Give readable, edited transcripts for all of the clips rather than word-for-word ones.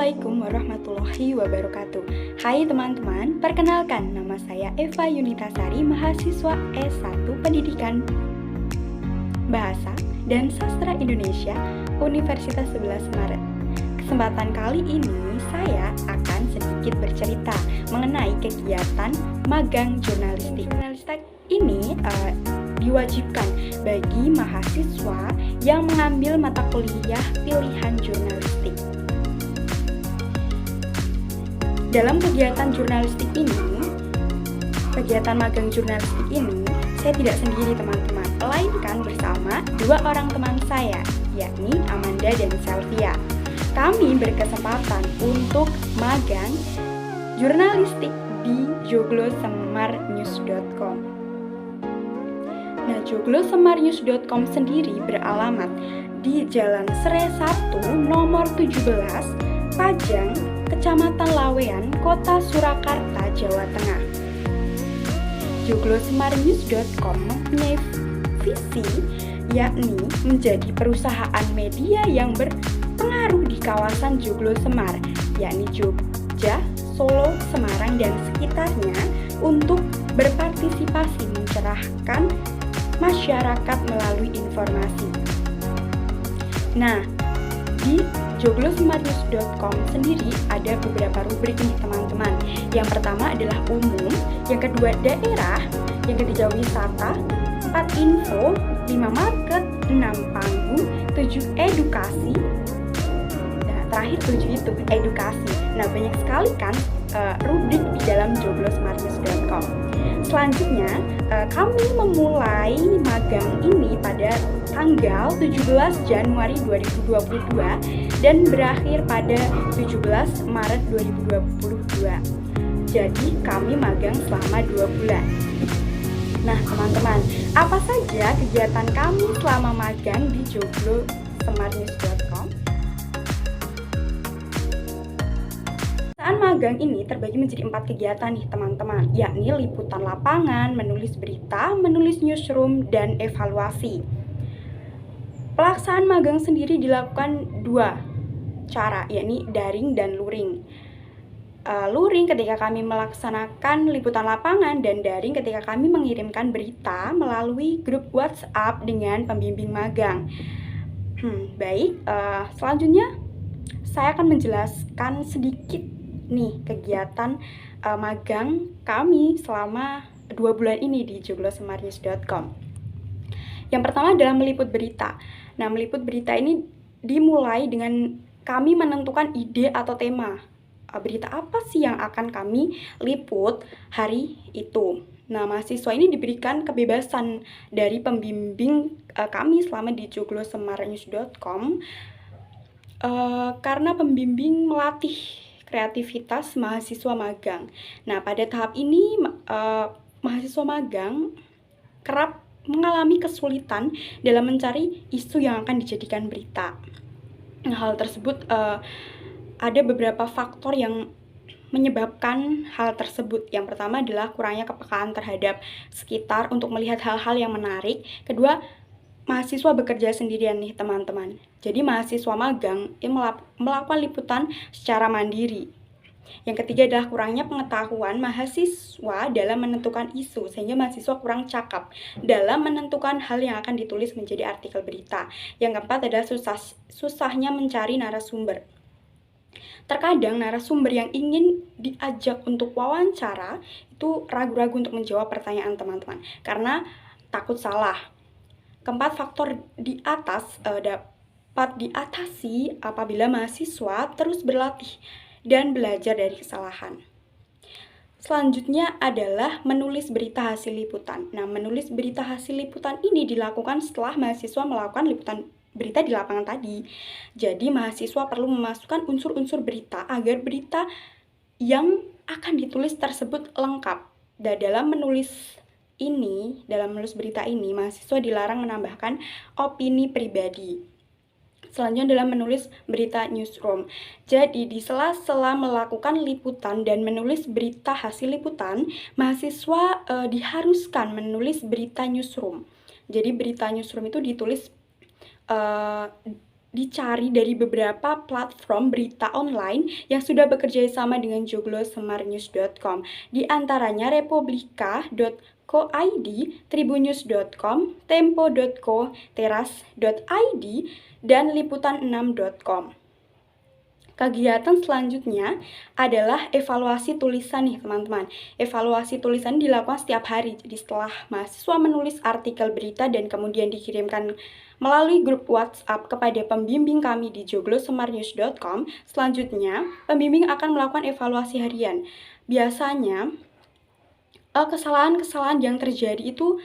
Assalamualaikum warahmatullahi wabarakatuh. Hai teman-teman, perkenalkan nama saya Eva Yunitasari, mahasiswa S1 Pendidikan Bahasa dan Sastra Indonesia, Universitas 11 Maret. Kesempatan kali ini saya akan sedikit bercerita mengenai kegiatan magang jurnalistik. Jurnalistik ini diwajibkan bagi mahasiswa yang mengambil mata kuliah pilihan jurnalistik. Dalam kegiatan magang jurnalistik ini, saya tidak sendiri teman-teman, melainkan bersama dua orang teman saya, yakni Amanda dan Selvia. Kami berkesempatan untuk magang jurnalistik di joglosemarnews.com. Nah, joglosemarnews.com sendiri beralamat di Jalan Sere 1, nomor 17, Pajang, Kecamatan Lawean, Kota Surakarta, Jawa Tengah. Joglosemarnews.com mempunyai visi yakni menjadi perusahaan media yang berpengaruh di kawasan Joglosemar, yakni Jogja, Solo, Semarang, dan sekitarnya untuk berpartisipasi mencerahkan masyarakat melalui informasi. Nah, di joglosemarnews.com sendiri ada beberapa rubrik nih teman-teman. Yang pertama adalah umum, yang kedua daerah, yang ketiga wisata, 4 info, 5 market, 6 panggung, 7 edukasi, nah terakhir 7 itu edukasi. Nah, banyak sekali kan rubrik di dalam joglosemarnews.com. Selanjutnya, kami memulai magang ini pada tanggal 17 Januari 2022 dan berakhir pada 17 Maret 2022. Jadi, kami magang selama 2 bulan. Nah, teman-teman, apa saja kegiatan kami selama magang di joglosemarnews.com? Magang ini terbagi menjadi 4 kegiatan nih teman-teman, yakni liputan lapangan, menulis berita, menulis newsroom, dan evaluasi. Pelaksanaan magang sendiri dilakukan 2 cara, yakni daring dan luring. Luring ketika kami melaksanakan liputan lapangan dan daring ketika kami mengirimkan berita melalui grup WhatsApp dengan pembimbing magang. Selanjutnya saya akan menjelaskan sedikit nih kegiatan magang kami selama 2 bulan ini di joglosemarnews.com. Yang pertama adalah meliput berita. Nah, meliput berita ini dimulai dengan kami menentukan ide atau tema. Berita apa sih yang akan kami liput hari itu. Nah, mahasiswa ini diberikan kebebasan dari pembimbing kami selama di joglosemarnews.com karena pembimbing melatih kreativitas mahasiswa magang. Nah, pada tahap ini mahasiswa magang kerap mengalami kesulitan dalam mencari isu yang akan dijadikan berita. Nah, hal tersebut ada beberapa faktor yang menyebabkan hal tersebut. Yang pertama adalah kurangnya kepekaan terhadap sekitar untuk melihat hal-hal yang menarik. Kedua, mahasiswa bekerja sendirian nih teman-teman. Jadi mahasiswa magang yang melakukan liputan secara mandiri. Yang ketiga adalah kurangnya pengetahuan mahasiswa dalam menentukan isu, sehingga mahasiswa kurang cakap dalam menentukan hal yang akan ditulis menjadi artikel berita. Yang keempat adalah susahnya mencari narasumber. Terkadang narasumber yang ingin diajak untuk wawancara itu ragu-ragu untuk menjawab pertanyaan teman-teman karena takut salah. Keempat, faktor di atas dapat diatasi apabila mahasiswa terus berlatih dan belajar dari kesalahan. Selanjutnya adalah menulis berita hasil liputan. Nah, menulis berita hasil liputan ini dilakukan setelah mahasiswa melakukan liputan berita di lapangan tadi. Jadi, mahasiswa perlu memasukkan unsur-unsur berita agar berita yang akan ditulis tersebut lengkap. Dan dalam menulis berita ini, mahasiswa dilarang menambahkan opini pribadi. Selanjutnya adalah menulis berita newsroom. Jadi, di sela-sela melakukan liputan dan menulis berita hasil liputan, mahasiswa diharuskan menulis berita newsroom. Jadi, berita newsroom itu ditulis dicari dari beberapa platform berita online yang sudah bekerja sama dengan joglosemarnews.com. Di antaranya republika.co.id, tribunnews.com, tempo.co, teras.id, dan liputan6.com. Kegiatan selanjutnya adalah evaluasi tulisan nih teman-teman. Evaluasi tulisan dilakukan setiap hari. Jadi setelah mahasiswa menulis artikel berita dan kemudian dikirimkan melalui grup WhatsApp kepada pembimbing kami di joglosemarnews.com, selanjutnya pembimbing akan melakukan evaluasi harian. Biasanya kesalahan-kesalahan yang terjadi itu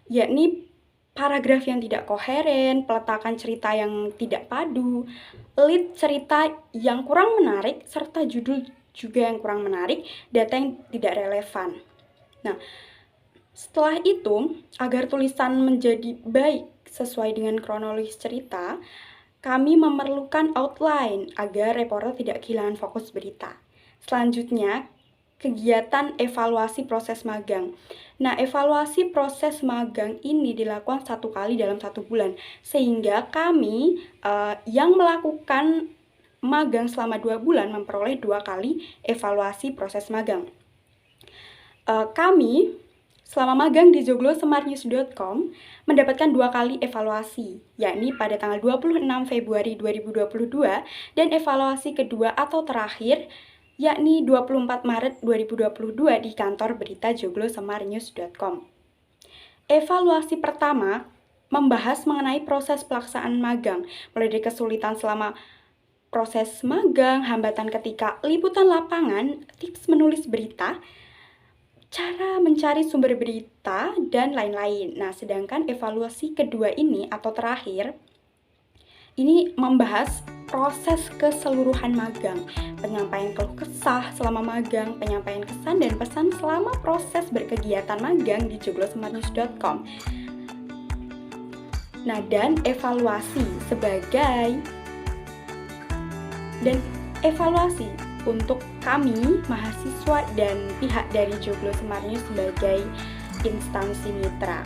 yakni paragraf yang tidak koheren, peletakan cerita yang tidak padu, lead cerita yang kurang menarik, serta judul juga yang kurang menarik, data yang tidak relevan. Nah, setelah itu, agar tulisan menjadi baik sesuai dengan kronologis cerita, kami memerlukan outline agar reporter tidak kehilangan fokus berita. Selanjutnya, kegiatan evaluasi proses magang. Nah, evaluasi proses magang ini dilakukan 1 kali dalam 1 bulan, sehingga kami yang melakukan magang selama 2 bulan memperoleh 2 kali evaluasi proses magang. Kami selama magang di joglosemarnews.com mendapatkan 2 kali evaluasi, yakni pada tanggal 26 Februari 2022 dan evaluasi kedua atau terakhir yakni 24 Maret 2022 di kantor berita joglosemarnews.com. Evaluasi pertama membahas mengenai proses pelaksanaan magang, mulai dari kesulitan selama proses magang, hambatan ketika liputan lapangan, tips menulis berita, cara mencari sumber berita, dan lain-lain. Nah, sedangkan evaluasi kedua ini atau terakhir, ini membahas proses keseluruhan magang, penyampaian keluh kesah selama magang, penyampaian kesan dan pesan selama proses berkegiatan magang di joglosemarnews.com. Nah, dan evaluasi untuk kami, mahasiswa dan pihak dari Joglosemarnews sebagai instansi mitra.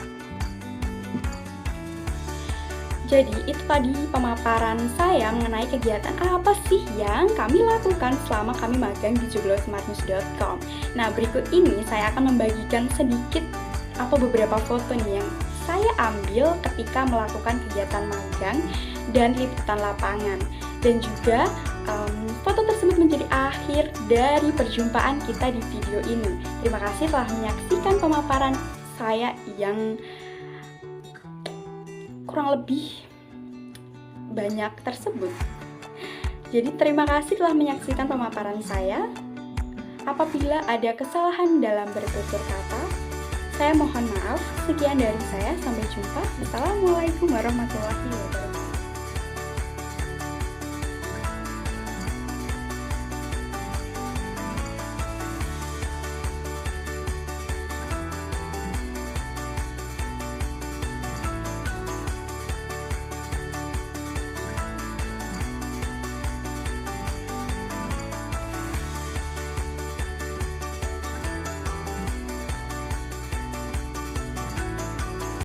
Jadi itu tadi pemaparan saya mengenai kegiatan apa sih yang kami lakukan selama kami magang di joglosemarnews.com. Nah, berikut ini saya akan membagikan sedikit atau beberapa foto nih yang saya ambil ketika melakukan kegiatan magang dan liputan lapangan. Dan juga foto tersebut menjadi akhir dari perjumpaan kita di video ini. Terima kasih telah menyaksikan pemaparan saya yang kurang lebih banyak tersebut. Jadi terima kasih telah menyaksikan pemaparan saya. Apabila ada kesalahan dalam bertutur kata, saya mohon maaf. Sekian dari saya, sampai jumpa. Assalamualaikum warahmatullahi wabarakatuh.